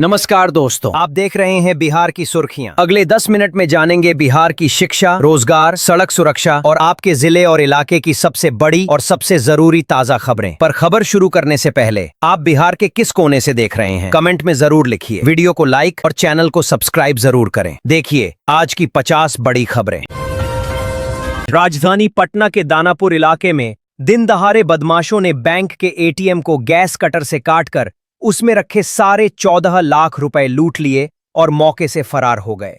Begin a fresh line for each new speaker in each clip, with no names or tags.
नमस्कार दोस्तों,
आप देख रहे हैं बिहार की सुर्खियां।
अगले 10 मिनट में जानेंगे बिहार की शिक्षा, रोजगार, सड़क सुरक्षा और आपके जिले और इलाके की सबसे बड़ी और सबसे जरूरी ताजा खबरें। पर खबर शुरू करने से पहले आप बिहार के किस कोने से देख रहे हैं, कमेंट में जरूर लिखिए। वीडियो को लाइक और चैनल को सब्सक्राइब जरूर करें। देखिए आज की 50 बड़ी खबरें।
राजधानी पटना के दानापुर इलाके में दिन दहाड़े बदमाशों ने बैंक के एटीएम को गैस कटर से काटकर उसमें रखे सारे 14 लाख रुपए लूट लिए और मौके से फरार हो गए।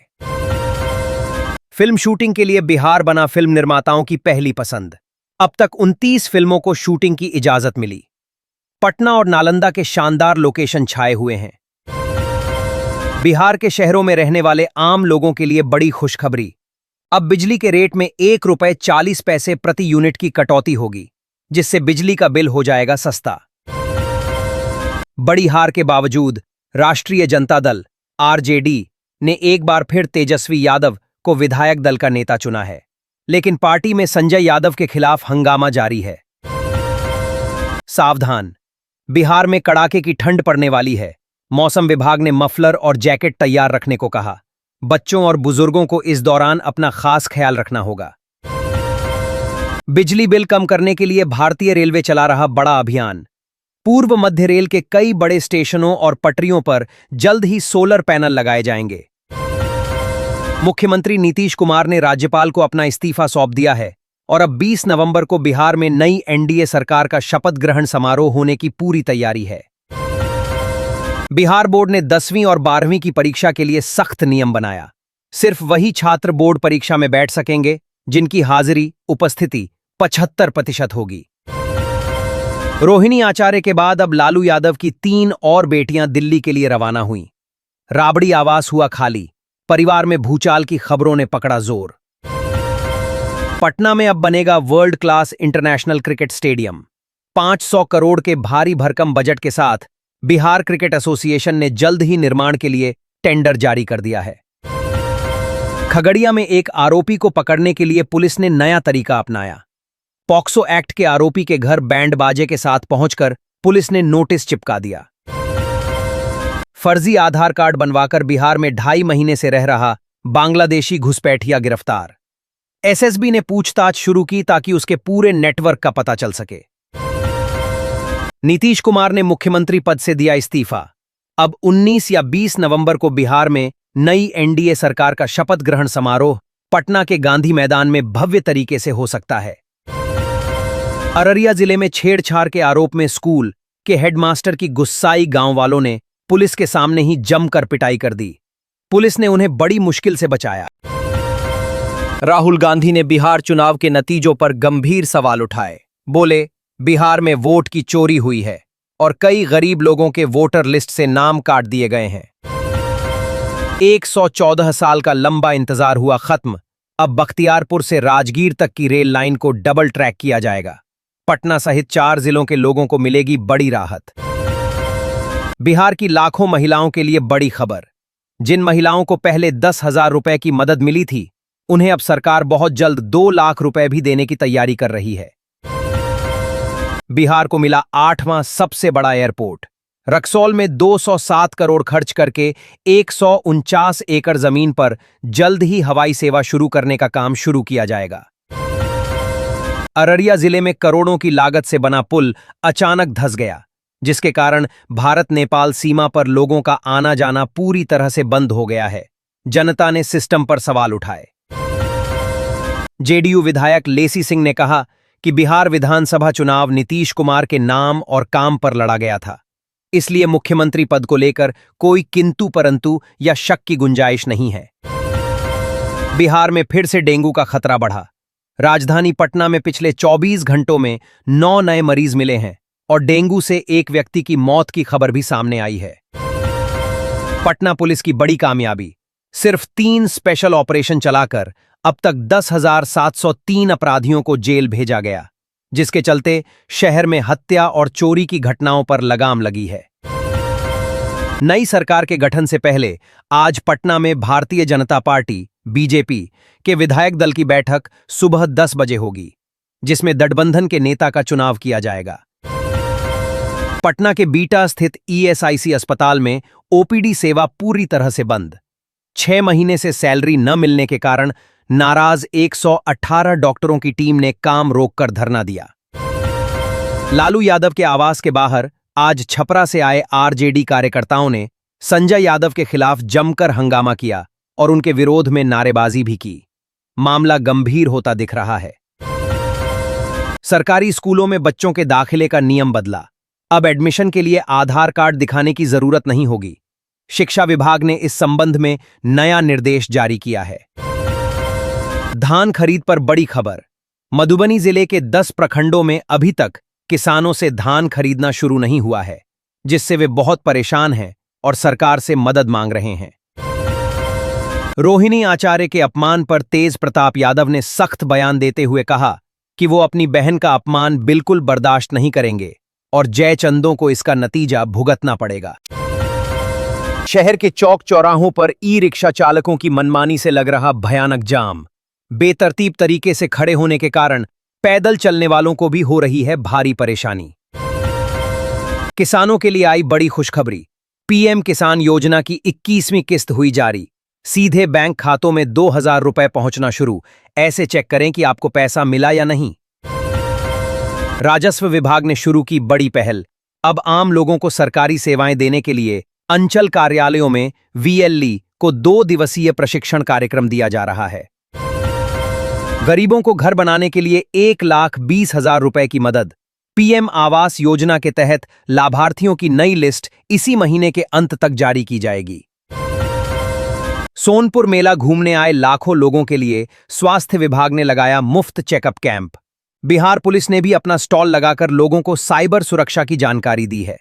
फिल्म शूटिंग के लिए बिहार बना फिल्म निर्माताओं की पहली पसंद। अब तक 29 फिल्मों को शूटिंग की इजाजत मिली। पटना और नालंदा के शानदार लोकेशन छाए हुए हैं। बिहार के शहरों में रहने वाले आम लोगों के लिए बड़ी खुशखबरी। अब बिजली के रेट में 1 रुपए 40 पैसे प्रति यूनिट की कटौती होगी, जिससे बिजली का बिल हो जाएगा सस्ता। बड़ी हार के बावजूद राष्ट्रीय जनता दल आरजेडी ने एक बार फिर तेजस्वी यादव को विधायक दल का नेता चुना है, लेकिन पार्टी में संजय यादव के खिलाफ हंगामा जारी है। सावधान, बिहार में कड़ाके की ठंड पड़ने वाली है। मौसम विभाग ने मफलर और जैकेट तैयार रखने को कहा। बच्चों और बुजुर्गों को इस दौरान अपना खास ख्याल रखना होगा। बिजली बिल कम करने के लिए भारतीय रेलवे चला रहा बड़ा अभियान। पूर्व मध्य रेल के कई बड़े स्टेशनों और पटरियों पर जल्द ही सोलर पैनल लगाए जाएंगे। मुख्यमंत्री नीतीश कुमार ने राज्यपाल को अपना इस्तीफा सौंप दिया है और अब 20 नवंबर को बिहार में नई एनडीए सरकार का शपथ ग्रहण समारोह होने की पूरी तैयारी है। बिहार बोर्ड ने 10वीं और 12वीं की परीक्षा के लिए सख्त नियम बनाया। सिर्फ वही छात्र बोर्ड परीक्षा में बैठ सकेंगे जिनकी हाजिरी उपस्थिति 75% होगी। रोहिणी आचार्य के बाद अब लालू यादव की 3 और बेटियां दिल्ली के लिए रवाना हुईं। राबड़ी आवास हुआ खाली। परिवार में भूचाल की खबरों ने पकड़ा जोर। पटना में अब बनेगा world class international cricket stadium. 500 crore के भारी भरकम बजट के साथ बिहार क्रिकेट एसोसिएशन ने जल्द ही निर्माण के लिए टेंडर जारी कर दिया है। खगड़िया में एक आरोपी को पकड़ने के लिए पुलिस ने नया तरीका अपनाया। पॉक्सो एक्ट के आरोपी के घर बैंड बाजे के साथ पहुंचकर पुलिस ने नोटिस चिपका दिया। फर्जी आधार कार्ड बनवाकर बिहार में 2.5 महीने से रह रहा बांग्लादेशी घुसपैठिया गिरफ्तार। एसएसबी ने पूछताछ शुरू की ताकि उसके पूरे नेटवर्क का पता चल सके। नीतीश कुमार ने मुख्यमंत्री पद से दिया इस्तीफा। अब 19 या 20 नवंबर को बिहार में नई एनडीए सरकार का शपथ ग्रहण समारोह पटना के गांधी मैदान में भव्य तरीके से हो सकता है। अररिया जिले में छेड़छाड़ के आरोप में स्कूल के हेडमास्टर की गुस्साई गांव वालों ने पुलिस के सामने ही जमकर पिटाई कर दी। पुलिस ने उन्हें बड़ी मुश्किल से बचाया। राहुल गांधी ने बिहार चुनाव के नतीजों पर गंभीर सवाल उठाए। बोले, बिहार में वोट की चोरी हुई है और कई गरीब लोगों के वोटर लिस्ट से नाम काट दिए गए हैं। 114 साल का लंबा इंतजार हुआ खत्म। अब बख्तियारपुर से राजगीर तक की रेल लाइन को डबल ट्रैक किया जाएगा। पटना सहित 4 जिलों के लोगों को मिलेगी बड़ी राहत। बिहार की लाखों महिलाओं के लिए बड़ी खबर। जिन महिलाओं को पहले 10,000 रुपए की मदद मिली थी, उन्हें अब सरकार बहुत जल्द 2 लाख रुपए भी देने की तैयारी कर रही है। बिहार को मिला 8वां सबसे बड़ा एयरपोर्ट। रक्सौल में 207 करोड़ खर्च करके 149 एकड़ जमीन पर जल्द ही हवाई सेवा शुरू करने का काम शुरू किया जाएगा। अररिया जिले में करोड़ों की लागत से बना पुल अचानक धंस गया, जिसके कारण भारत नेपाल सीमा पर लोगों का आना जाना पूरी तरह से बंद हो गया है। जनता ने सिस्टम पर सवाल उठाए। जेडीयू विधायक लेसी सिंह ने कहा कि बिहार विधानसभा चुनाव नीतीश कुमार के नाम और काम पर लड़ा गया था, इसलिए मुख्यमंत्री पद को लेकर कोई किंतु परंतु या शक की गुंजाइश नहीं है। बिहार में फिर से डेंगू का खतरा बढ़ा। राजधानी पटना में पिछले 24 घंटों में 9 नए मरीज मिले हैं और डेंगू से एक व्यक्ति की मौत की खबर भी सामने आई है। पटना पुलिस की बड़ी कामयाबी। सिर्फ 3 स्पेशल ऑपरेशन चलाकर अब तक 10,703 अपराधियों को जेल भेजा गया, जिसके चलते शहर में हत्या और चोरी की घटनाओं पर लगाम लगी है। नई सरकार के गठन से पहले आज पटना में भारतीय जनता पार्टी बीजेपी के विधायक दल की बैठक सुबह 10 बजे होगी, जिसमें गठबंधन के नेता का चुनाव किया जाएगा। पटना के बीटा स्थित ईएसआईसी अस्पताल में ओपीडी सेवा पूरी तरह से बंद। 6 महीने से सैलरी न मिलने के कारण नाराज 118 डॉक्टरों की टीम ने काम रोककर धरना दिया। लालू यादव के आवास के बाहर आज छपरा से आए आरजेडी कार्यकर्ताओं ने संजय यादव के खिलाफ जमकर हंगामा किया और उनके विरोध में नारेबाजी भी की। मामला गंभीर होता दिख रहा है। सरकारी स्कूलों में बच्चों के दाखिले का नियम बदला। अब एडमिशन के लिए आधार कार्ड दिखाने की जरूरत नहीं होगी। शिक्षा विभाग ने इस संबंध में नया निर्देश जारी किया है। धान खरीद पर बड़ी खबर। मधुबनी जिले के 10 प्रखंडों में अभी तक किसानों से धान खरीदना शुरू नहीं हुआ है, जिससे वे बहुत परेशान हैं और सरकार से मदद मांग रहे हैं। रोहिणी आचार्य के अपमान पर तेज प्रताप यादव ने सख्त बयान देते हुए कहा कि वो अपनी बहन का अपमान बिल्कुल बर्दाश्त नहीं करेंगे और जयचंदों को इसका नतीजा भुगतना पड़ेगा। शहर के चौक चौराहों पर ई रिक्शा चालकों की मनमानी से लग रहा भयानक जाम। बेतरतीब तरीके से खड़े होने के कारण पैदल चलने वालों को भी हो रही है भारी परेशानी। किसानों के लिए आई बड़ी खुशखबरी। पीएम किसान योजना की 21वीं किस्त हुई जारी। सीधे बैंक खातों में 2000 रुपए पहुंचना शुरू। ऐसे चेक करें कि आपको पैसा मिला या नहीं। राजस्व विभाग ने शुरू की बड़ी पहल। अब आम लोगों को सरकारी सेवाएं देने के लिए अंचल कार्यालयों में वीएलई को 2 दिवसीय प्रशिक्षण कार्यक्रम दिया जा रहा है। गरीबों को घर बनाने के लिए 1,20,000 रुपए की मदद। पीएम आवास योजना के तहत लाभार्थियों की नई लिस्ट इसी महीने के अंत तक जारी की जाएगी। सोनपुर मेला घूमने आए लाखों लोगों के लिए स्वास्थ्य विभाग ने लगाया मुफ्त चेकअप कैंप। बिहार पुलिस ने भी अपना स्टॉल लगाकर लोगों को साइबर सुरक्षा की जानकारी दी है।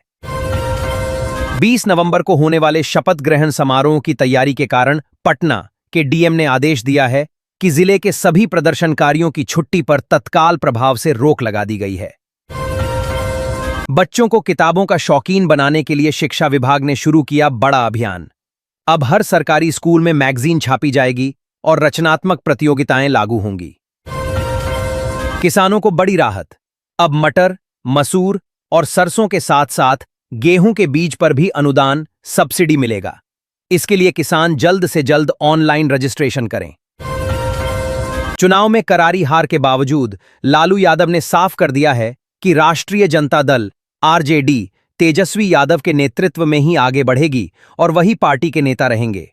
20 नवंबर को होने वाले शपथ ग्रहण समारोह की तैयारी के कारण पटना के डीएम ने आदेश दिया है कि जिले के सभी प्रदर्शनकारियों की छुट्टी पर तत्काल प्रभाव से रोक लगा दी गई है। बच्चों को किताबों का शौकीन बनाने के लिए शिक्षा विभाग ने शुरू किया बड़ा अभियान। अब हर सरकारी स्कूल में मैगजीन छापी जाएगी और रचनात्मक प्रतियोगिताएं लागू होंगी। किसानों को बड़ी राहत। अब मटर, मसूर और सरसों के साथ साथ गेहूं के बीज पर भी अनुदान सब्सिडी मिलेगा। इसके लिए किसान जल्द से जल्द ऑनलाइन रजिस्ट्रेशन करें। चुनाव में करारी हार के बावजूद लालू यादव ने साफ कर दिया है कि राष्ट्रीय जनता दल आरजेडी तेजस्वी यादव के नेतृत्व में ही आगे बढ़ेगी और वही पार्टी के नेता रहेंगे।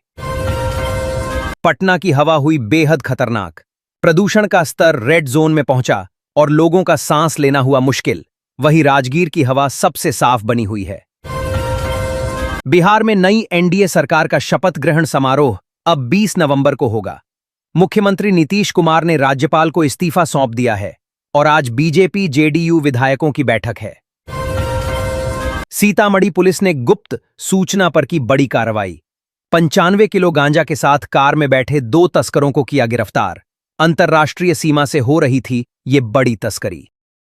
पटना की हवा हुई बेहद खतरनाक। प्रदूषण का स्तर रेड जोन में पहुंचा और लोगों का सांस लेना हुआ मुश्किल। वही राजगीर की हवा सबसे साफ बनी हुई है। बिहार में नई एनडीए सरकार का शपथ ग्रहण समारोह अब 20 नवंबर को होगा। मुख्यमंत्री नीतीश कुमार ने राज्यपाल को इस्तीफा सौंप दिया है और आज बीजेपी जेडीयू विधायकों की बैठक है। सीतामढ़ी पुलिस ने गुप्त सूचना पर की बड़ी कार्रवाई। 95 किलो गांजा के साथ कार में बैठे 2 तस्करों को किया गिरफ्तार। अंतर्राष्ट्रीय सीमा से हो रही थी ये बड़ी तस्करी।